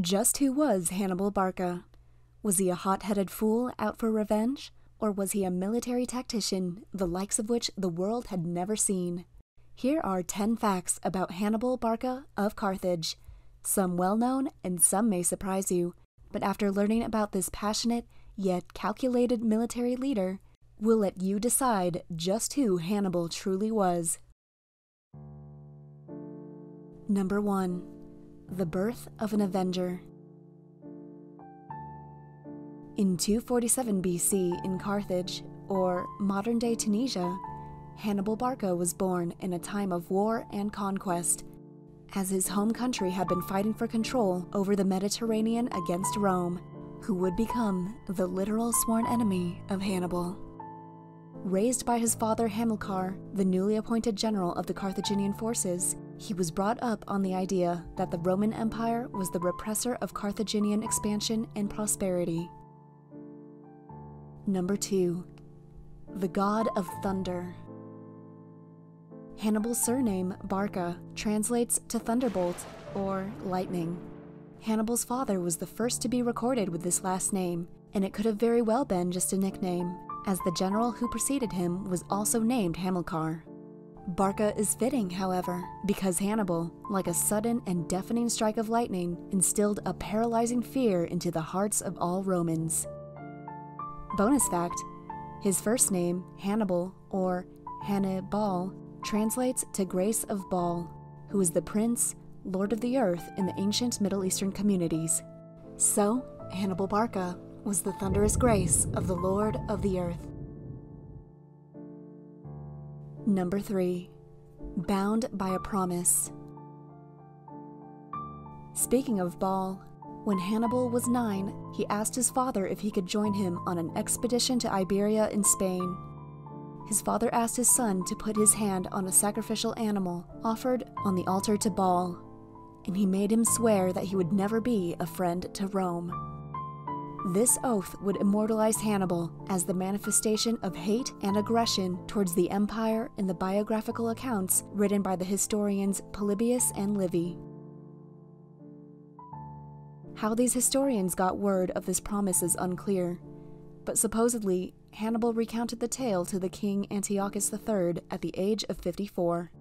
Just who was Hannibal Barca? Was he a hot-headed fool out for revenge? Or was he a military tactician, the likes of which the world had never seen? Here are 10 facts about Hannibal Barca of Carthage. Some well-known and some may surprise you, but after learning about this passionate yet calculated military leader, we'll let you decide just who Hannibal truly was. Number 1. The birth of an Avenger. In 247 BC in Carthage, or modern-day Tunisia, Hannibal Barca was born in a time of war and conquest, as his home country had been fighting for control over the Mediterranean against Rome, who would become the literal sworn enemy of Hannibal. Raised by his father Hamilcar, the newly appointed general of the Carthaginian forces, he was brought up on the idea that the Roman Empire was the repressor of Carthaginian expansion and prosperity. Number 2. The God of Thunder. Hannibal's surname, Barca, translates to thunderbolt or lightning. Hannibal's father was the first to be recorded with this last name, and it could have very well been just a nickname, as the general who preceded him was also named Hamilcar. Barca is fitting, however, because Hannibal, like a sudden and deafening strike of lightning, instilled a paralyzing fear into the hearts of all Romans. Bonus fact: his first name, Hannibal, or Hannibal, translates to Grace of Baal, who is the prince, lord of the earth in the ancient Middle Eastern communities. So, Hannibal Barca was the thunderous grace of the Lord of the earth. Number 3. Bound by a promise. Speaking of Baal, when Hannibal was 9, he asked his father if he could join him on an expedition to Iberia in Spain. His father asked his son to put his hand on a sacrificial animal offered on the altar to Baal, and he made him swear that he would never be a friend to Rome. This oath would immortalize Hannibal as the manifestation of hate and aggression towards the empire in the biographical accounts written by the historians Polybius and Livy. How these historians got word of this promise is unclear, but supposedly Hannibal recounted the tale to the king Antiochus III at the age of 54.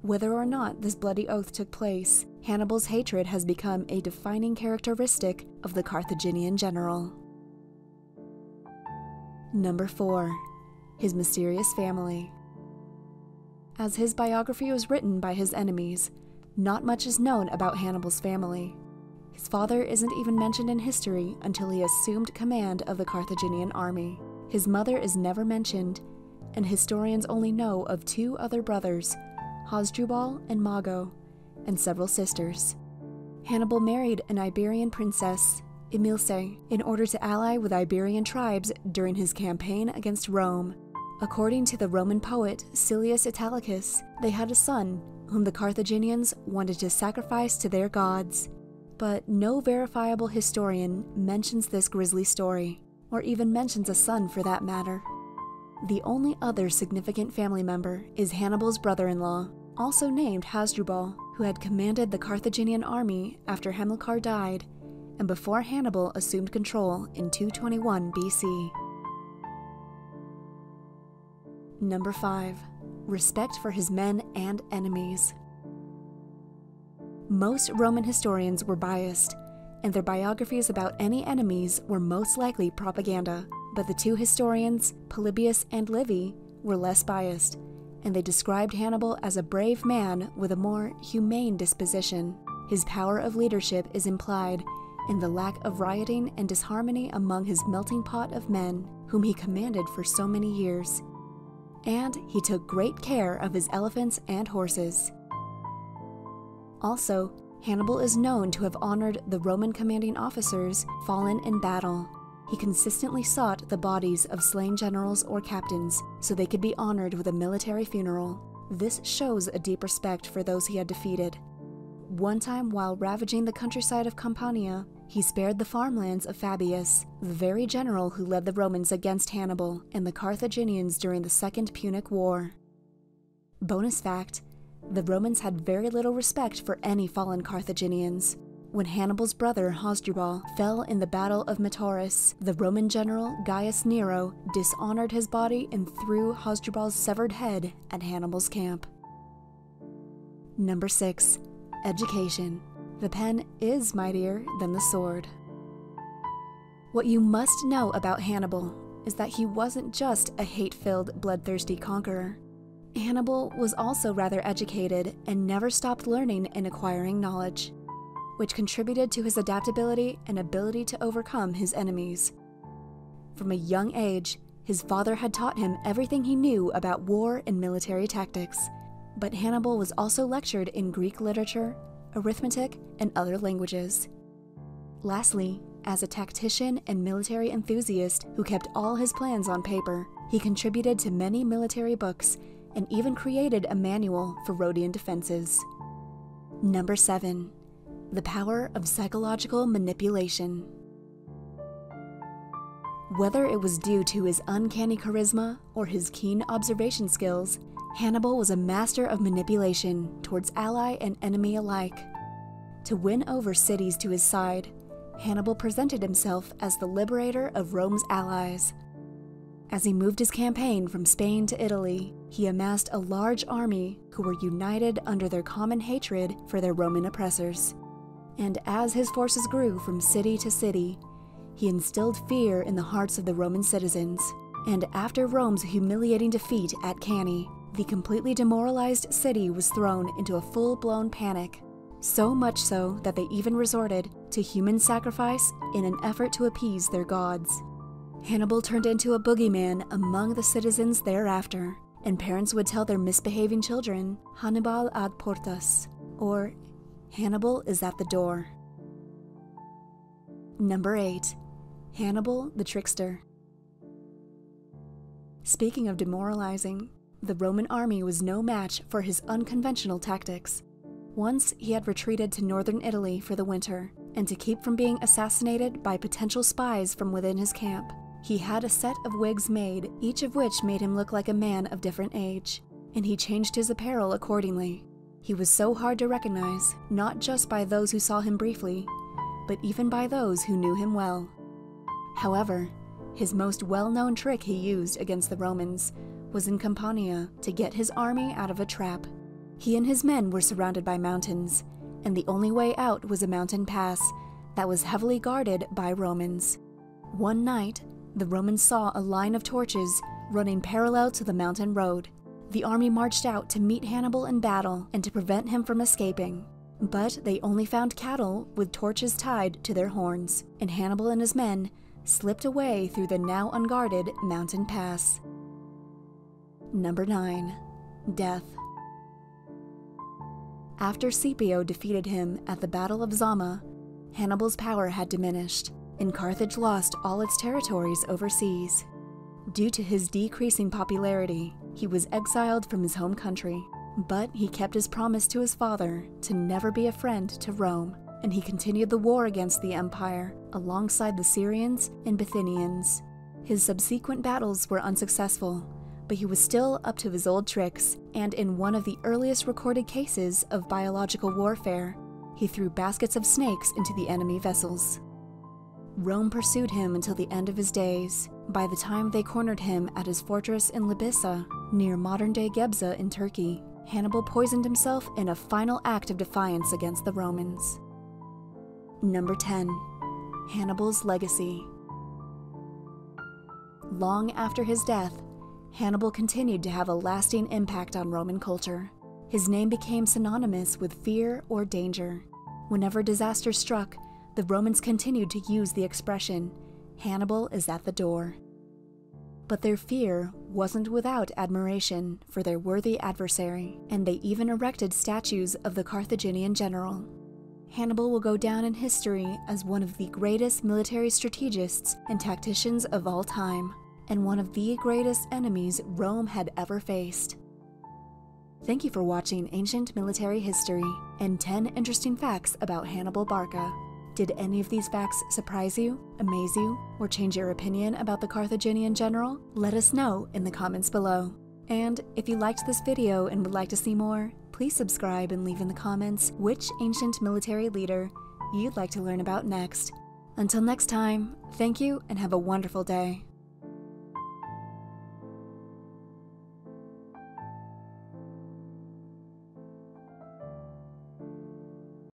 Whether or not this bloody oath took place, Hannibal's hatred has become a defining characteristic of the Carthaginian general. Number 4. His mysterious family. As his biography was written by his enemies, not much is known about Hannibal's family. His father isn't even mentioned in history until he assumed command of the Carthaginian army. His mother is never mentioned, and historians only know of 2 other brothers, Hasdrubal and Mago, and several sisters. Hannibal married an Iberian princess, Emilce, in order to ally with Iberian tribes during his campaign against Rome. According to the Roman poet Silius Italicus, they had a son, whom the Carthaginians wanted to sacrifice to their gods. But no verifiable historian mentions this grisly story, or even mentions a son for that matter. The only other significant family member is Hannibal's brother-in-law, also named Hasdrubal, who had commanded the Carthaginian army after Hamilcar died and before Hannibal assumed control in 221 BC. Number 5. Respect for his men and enemies. Most Roman historians were biased, and their biographies about any enemies were most likely propaganda, but the 2 historians, Polybius and Livy, were less biased, and they described Hannibal as a brave man with a more humane disposition. His power of leadership is implied in the lack of rioting and disharmony among his melting pot of men, whom he commanded for so many years. And he took great care of his elephants and horses. Also, Hannibal is known to have honored the Roman commanding officers fallen in battle. He consistently sought the bodies of slain generals or captains so they could be honored with a military funeral. This shows a deep respect for those he had defeated. One time, while ravaging the countryside of Campania, he spared the farmlands of Fabius, the very general who led the Romans against Hannibal and the Carthaginians during the Second Punic War. Bonus fact: the Romans had very little respect for any fallen Carthaginians. when Hannibal's brother Hasdrubal fell in the Battle of Metaurus, the Roman general Gaius Nero dishonored his body and threw Hasdrubal's severed head at Hannibal's camp. Number 6. Education. The pen is mightier than the sword. What you must know about Hannibal is that he wasn't just a hate-filled, bloodthirsty conqueror. Hannibal was also rather educated and never stopped learning and acquiring knowledge, which contributed to his adaptability and ability to overcome his enemies. From a young age, his father had taught him everything he knew about war and military tactics, but Hannibal was also lectured in Greek literature, arithmetic, and other languages. Lastly, as a tactician and military enthusiast who kept all his plans on paper, he contributed to many military books and even created a manual for Rhodian defenses. Number 7. The power of psychological manipulation. Whether it was due to his uncanny charisma or his keen observation skills, Hannibal was a master of manipulation towards ally and enemy alike. To win over cities to his side, Hannibal presented himself as the liberator of Rome's allies. As he moved his campaign from Spain to Italy, he amassed a large army who were united under their common hatred for their Roman oppressors. And as his forces grew from city to city, he instilled fear in the hearts of the Roman citizens. And after Rome's humiliating defeat at Cannae, the completely demoralized city was thrown into a full-blown panic. So much so that they even resorted to human sacrifice in an effort to appease their gods. Hannibal turned into a boogeyman among the citizens thereafter, and parents would tell their misbehaving children, Hannibal ad portas, or Hannibal is at the door. Number 8. Hannibal the Trickster. Speaking of demoralizing, the Roman army was no match for his unconventional tactics. Once he had retreated to northern Italy for the winter, and to keep from being assassinated by potential spies from within his camp, he had a set of wigs made, each of which made him look like a man of different age, and he changed his apparel accordingly. He was so hard to recognize, not just by those who saw him briefly, but even by those who knew him well. However, his most well-known trick he used against the Romans was in Campania to get his army out of a trap. He and his men were surrounded by mountains, and the only way out was a mountain pass that was heavily guarded by Romans. One night, the Romans saw a line of torches running parallel to the mountain road. The army marched out to meet Hannibal in battle and to prevent him from escaping. But they only found cattle with torches tied to their horns, and Hannibal and his men slipped away through the now unguarded mountain pass. Number 9. Death. After Scipio defeated him at the Battle of Zama, Hannibal's power had diminished, and Carthage lost all its territories overseas. Due to his decreasing popularity, he was exiled from his home country, but he kept his promise to his father to never be a friend to Rome, and he continued the war against the empire alongside the Syrians and Bithynians. His subsequent battles were unsuccessful, but he was still up to his old tricks, and in one of the earliest recorded cases of biological warfare, he threw baskets of snakes into the enemy vessels. Rome pursued him until the end of his days. By the time they cornered him at his fortress in Libissa, near modern-day Gebza in Turkey, Hannibal poisoned himself in a final act of defiance against the Romans. Number 10. Hannibal's legacy. Long after his death, Hannibal continued to have a lasting impact on Roman culture. His name became synonymous with fear or danger. Whenever disaster struck, the Romans continued to use the expression, "Hannibal is at the door." But their fear wasn't without admiration for their worthy adversary, and they even erected statues of the Carthaginian General. Hannibal will go down in history as one of the greatest military strategists and tacticians of all time, and one of the greatest enemies Rome had ever faced. Thank you for watching Ancient Military History and 10 interesting facts about Hannibal Barca. Did any of these facts surprise you, amaze you, or change your opinion about the Carthaginian general? Let us know in the comments below. And if you liked this video and would like to see more, please subscribe and leave in the comments which ancient military leader you'd like to learn about next. Until next time, thank you and have a wonderful day.